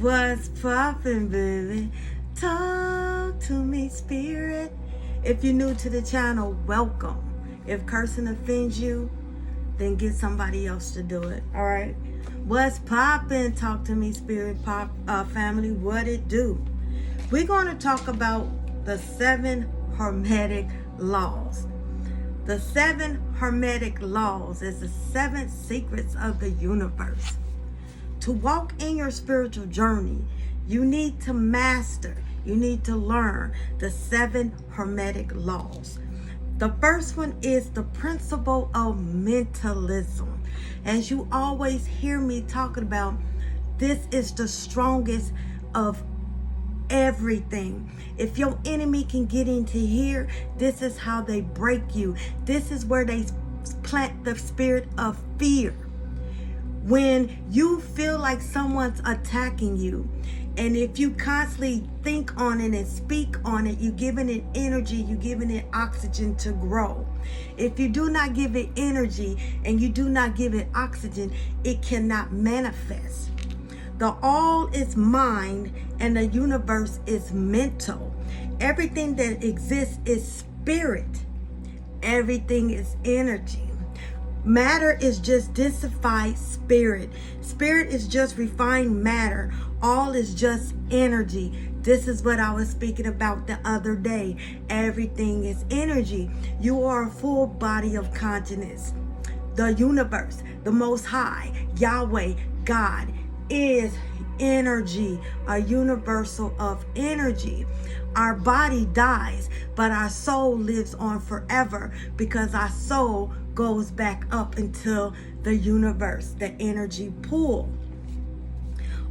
What's poppin', baby? Talk to me, spirit. If you're new to the channel, welcome. If cursing offends you, then get somebody else to do it. All right. What's poppin'? Talk to me, spirit pop family. What it do? We're going to talk about the 7 Hermetic laws. The 7 Hermetic laws is the 7 secrets of the universe. To walk in your spiritual journey, you need to master, you need to learn the 7 Hermetic laws. The first one is the principle of mentalism. As you always hear me talking about, this is the strongest of everything. If your enemy can get into here, this is how they break you. This is where they plant the spirit of fear. When you feel like someone's attacking you, and if you constantly think on it and speak on it, you're giving it energy, you're giving it oxygen to grow. If you do not give it energy and you do not give it oxygen, it cannot manifest. The all is mind and the universe is mental. Everything that exists is spirit. Everything is energy. Matter is just densified spirit. Spirit is just refined matter. All is just energy. This is what I was speaking about the other day. Everything is energy. You are a full body of consciousness. The universe, the Most High, Yahweh, God, is energy, a universal of energy. Our body dies, but our soul lives on forever because our soul goes back up until the universe, the energy pool.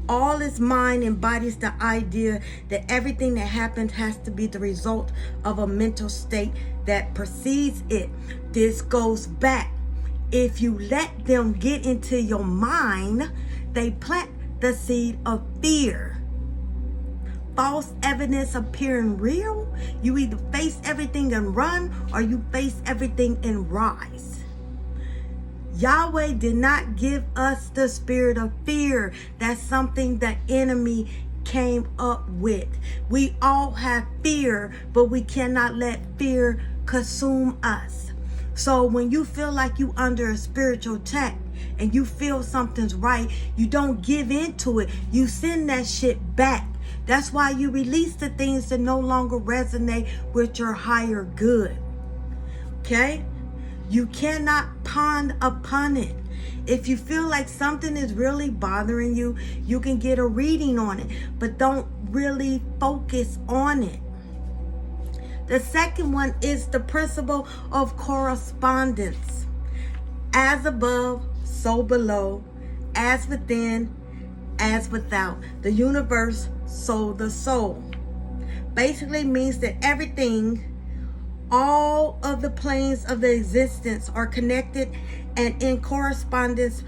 All is mind embodies the idea that everything that happens has to be the result of a mental state that precedes it. This goes back. If you let them get into your mind, they plant the seed of fear. False evidence appearing real, you either face everything and run or you face everything and rise. Yahweh did not give us the spirit of fear. That's something the enemy came up with. We all have fear, but we cannot let fear consume us. So when you feel like you under a spiritual attack and you feel something's right, you don't give into it. You send that shit back. That's why you release the things that no longer resonate with your higher good. Okay? You cannot pond upon it. If you feel like something is really bothering you, you can get a reading on it, but don't really focus on it. The second one is the principle of correspondence. As above, so below, as within, as without. The universe, so the soul. Basically means that everything, all of the planes of the existence are connected and in correspondence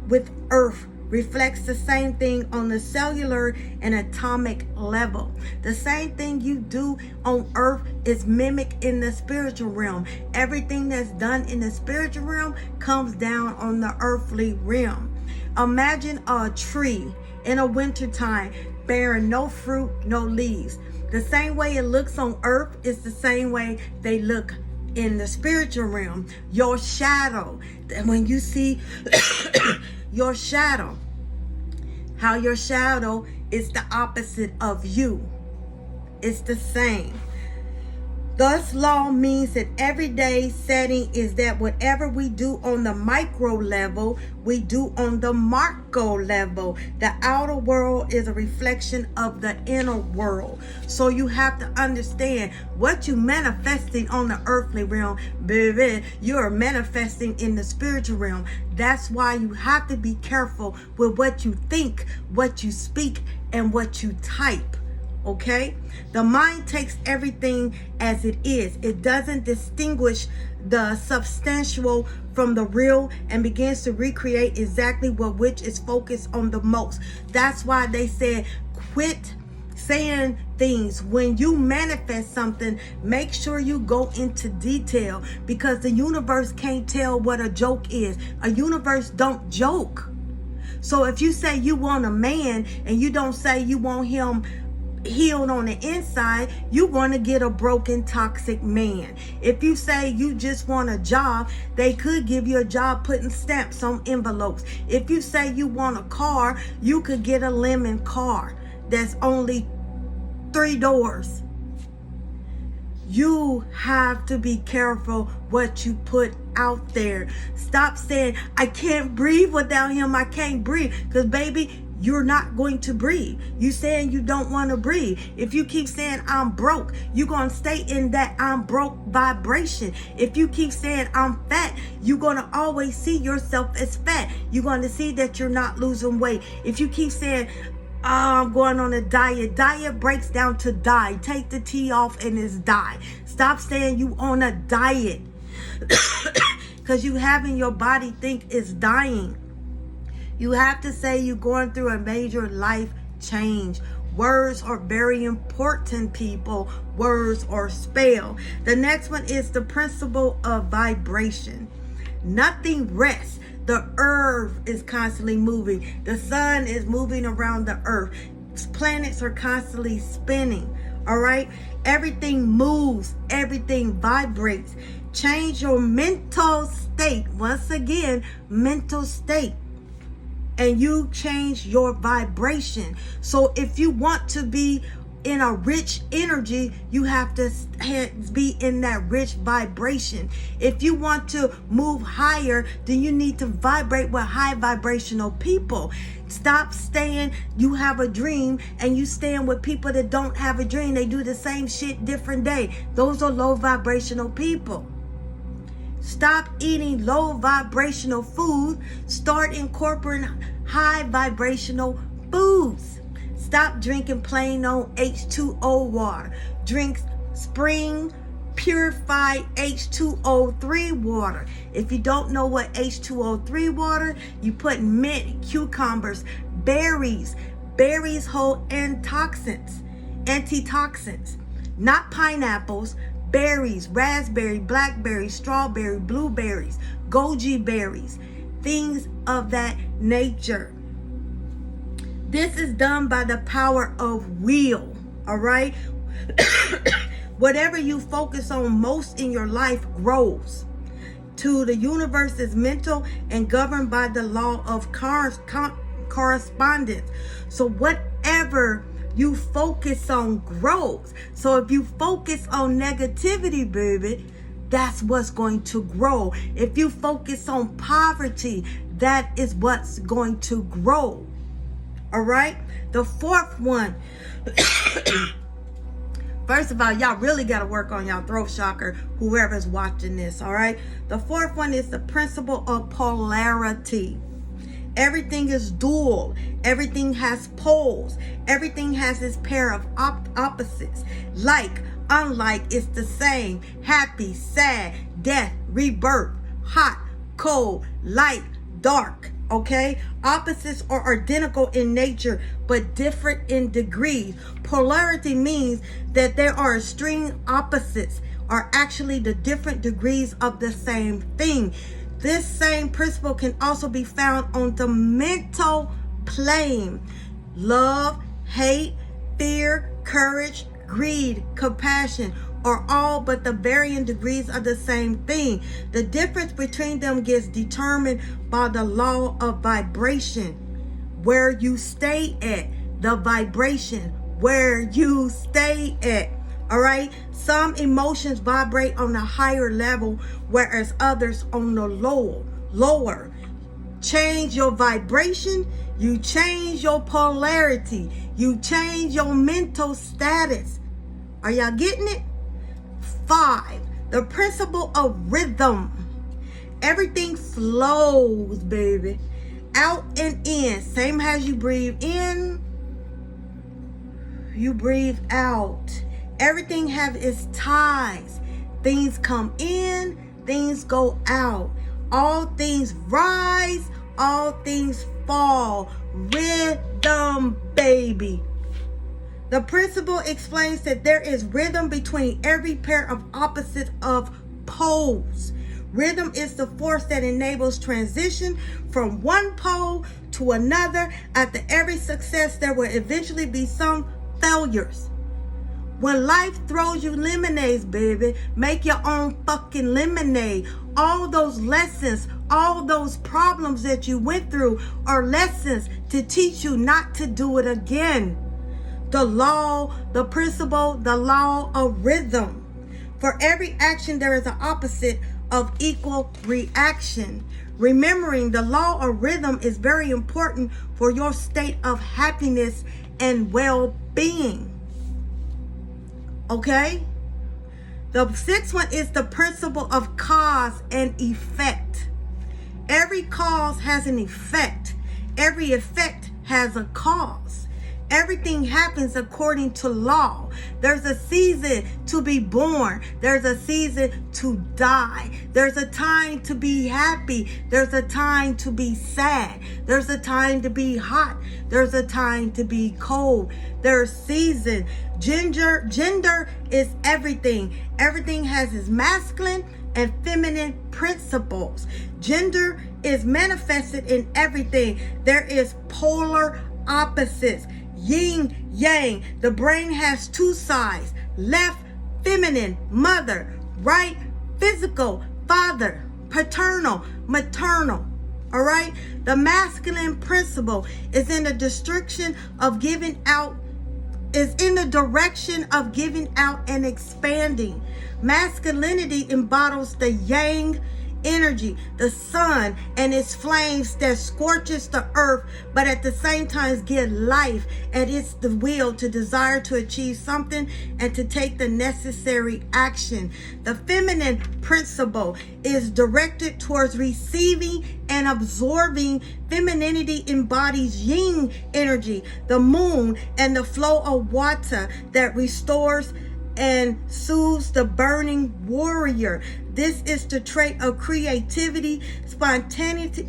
with Earth, reflects the same thing on the cellular and atomic level. The same thing you do on Earth is mimicked in the spiritual realm. Everything that's done in the spiritual realm comes down on the earthly realm. Imagine a tree in a wintertime bearing no fruit, no leaves. The same way it looks on Earth is the same way they look in the spiritual realm. Your shadow, when you see your shadow, how your shadow is the opposite of you. It's the same. Thus, law means that everyday setting is that whatever we do on the micro level, we do on the macro level. The outer world is a reflection of the inner world. So you have to understand what you manifesting on the earthly realm, baby, you are manifesting in the spiritual realm. That's why you have to be careful with what you think, what you speak, and what you type. Okay? The mind takes everything as it is. It doesn't distinguish the substantial from the real and begins to recreate exactly what which is focused on the most. That's why they said quit saying things. When you manifest something, make sure you go into detail, because the universe can't tell what a joke is. A universe don't joke. So if you say you want a man and you don't say you want him healed on the inside, you're going to get a broken, toxic man. If you say you just want a job, they could give you a job putting stamps on envelopes. If you say you want a car, you could get a lemon car that's only 3 doors. You have to be careful what you put out there. Stop saying, I can't breathe without him. I can't breathe. Because baby, you're not going to breathe. You saying you don't want to breathe. If you keep saying I'm broke, you're going to stay in that I'm broke vibration. If you keep saying I'm fat, you're going to always see yourself as fat. You're going to see that you're not losing weight. If you keep saying, I'm going on a diet. Diet breaks down to die. Take the T off and it's die. Stop saying you on a diet. Because you having your body think it's dying. You have to say you're going through a major life change. Words are very important, people. Words are spell. The next one is the principle of vibration. Nothing rests. The earth is constantly moving. The sun is moving around the earth. Planets are constantly spinning. All right? Everything moves. Everything vibrates. Change your mental state. Once again, mental state. And you change your vibration. So if you want to be in a rich energy, you have to be in that rich vibration. If you want to move higher, then you need to vibrate with high vibrational people. Stop staying, you have a dream and you staying with people that don't have a dream. They do the same shit different day. Those are low vibrational people. Stop eating low vibrational food. Start incorporating high vibrational foods. Stop drinking plain old H2O water. Drink spring purified H2O3 water. If you don't know what H2O3 water, you put mint, cucumbers, berries. Berries hold antitoxins. Not pineapples. Berries, raspberry, blackberry, strawberry, blueberries, goji berries, things of that nature. This is done by the power of will, all right? Whatever you focus on most in your life grows. The universe is mental and governed by the law of correspondence. So whatever you focus on grows. So if you focus on negativity, baby, that's what's going to grow. If you focus on poverty, that is what's going to grow. All right? The fourth one. First of all, y'all really got to work on y'all throat chakra, whoever's watching this, all right? The fourth one is the principle of polarity. Everything is dual. Everything has poles. Everything has its pair of opposites. Like, unlike, it's the same. Happy, sad, death, rebirth, hot, cold, light, dark. Okay? Opposites are identical in nature, but different in degrees. Polarity means that there are extreme opposites, are actually the different degrees of the same thing. This same principle can also be found on the mental plane. Love, hate, fear, courage, greed, compassion are all but the varying degrees of the same thing. The difference between them gets determined by the law of vibration. Where you stay at, the vibration, where you stay at. All right. Some emotions vibrate on a higher level, whereas others on the lower. Change your vibration. You change your polarity. You change your mental status. Are y'all getting it? 5. The principle of rhythm. Everything flows, baby. Out and in. Same as you breathe in, you breathe out. Everything have its ties. Things come in, things go out. All things rise, all things fall. Rhythm, baby. The principle explains that there is rhythm between every pair of opposites of poles. Rhythm is the force that enables transition from one pole to another. After every success, there will eventually be some failures. When life throws you lemonades, baby, make your own fucking lemonade. All those lessons, all those problems that you went through are lessons to teach you not to do it again. The law, the principle, the law of rhythm. For every action, there is an opposite of equal reaction. Remembering the law of rhythm is very important for your state of happiness and well-being. Okay? The sixth one is the principle of cause and effect. Every cause has an effect. Every effect has a cause. Everything happens according to law. There's a season to be born. There's a season to die. There's a time to be happy. There's a time to be sad. There's a time to be hot. There's a time to be cold. There's season. Gender is everything. Everything has its masculine and feminine principles. Gender is manifested in everything. There is polar opposites. Yin, yang. The brain has two sides. Left, feminine, mother. Right, physical, father. Paternal, maternal. All right? The masculine principle is in the direction of giving out and expanding. Masculinity embodies the yang energy, the sun and its flames that scorches the earth, but at the same time give life, and it's the will to desire to achieve something and to take the necessary action. The feminine principle is directed towards receiving and absorbing. Femininity embodies yin energy, the moon and the flow of water that restores and soothes the burning warrior. This is the trait of creativity, spontaneous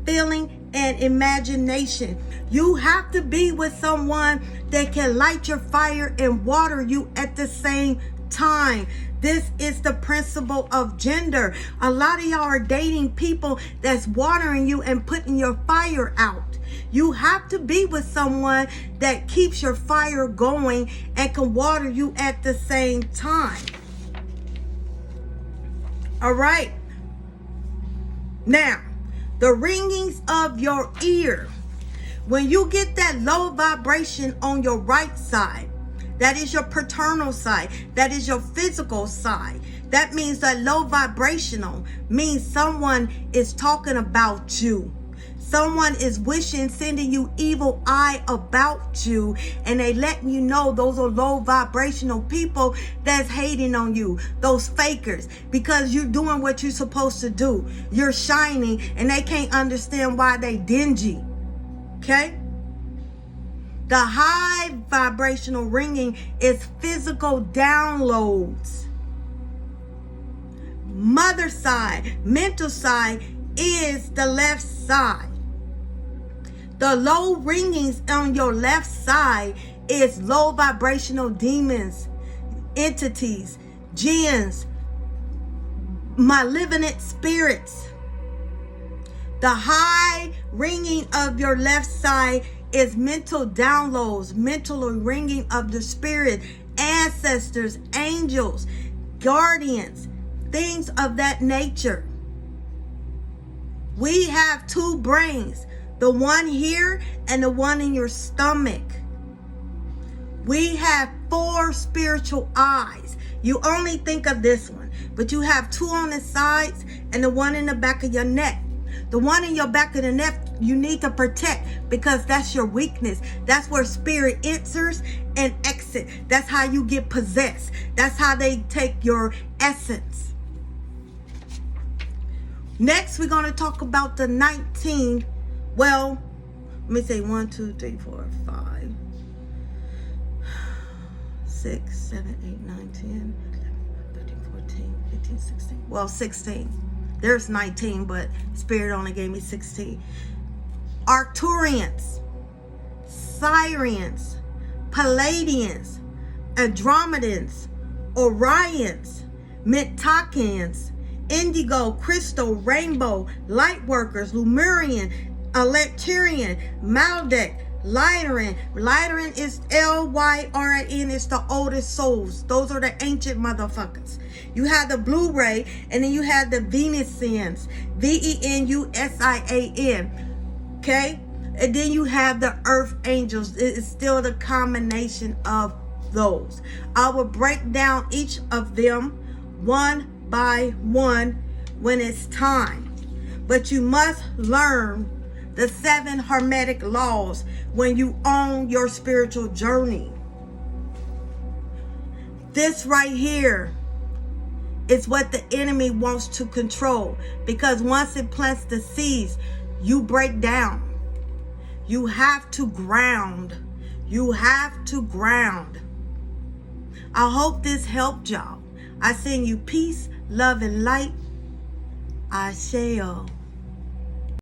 feeling, and imagination. You have to be with someone that can light your fire and water you at the same time. This is the principle of gender. A lot of y'all are dating people that's watering you and putting your fire out. You have to be with someone that keeps your fire going and can water you at the same time. All right. Now, the ringings of your ear. When you get that low vibration on your right side, that is your paternal side. That is your physical side. That means that low vibrational means someone is talking about you. Someone is wishing, sending you evil eye about you, and they letting you know those are low vibrational people that's hating on you, those fakers, because you're doing what you're supposed to do. You're shining, and they can't understand why they dingy. Okay? The high vibrational ringing is physical downloads. Mother side, mental side is the left side. The low ringings on your left side is low vibrational demons, entities, jinns, malevolent spirits. The high ringing of your left side is mental downloads, mental ringing of the spirit, ancestors, angels, guardians, things of that nature. We have two brains, the one here and the one in your stomach. We have 4 spiritual eyes. You only think of this one, but you have 2 on the sides and the one in the back of your neck. The one in your back of the neck you need to protect, because that's your weakness. That's where spirit enters and exits. That's how you get possessed. That's how they take your essence. Next, we're going to talk about the 19. Well, let me say 1, 2, 3, 4, 5, 6, 7, 8, 9, 10, 11, 13, 14, 15, 16. Well, 16. There's 19, but Spirit only gave me 16. Arcturians, Sirians, Palladians, Andromedans, Orions, Mentakians, indigo, crystal, rainbow, light workers, Lemurian, Electrian, Maldek, Lyran. Lyran is Lyrin. It's the oldest souls. Those are the ancient motherfuckers. You have the Blu-ray, and then you have the Venusians, Venusian. Okay, and then you have the Earth Angels. It is still the combination of those. I will break down each of them one by one when it's time. But you must learn the 7 Hermetic laws when you own your spiritual journey. This right here is what the enemy wants to control, because once it plants the seeds, you break down. You have to ground. You have to ground. I hope this helped y'all. I send you peace, love, and light. Ashe.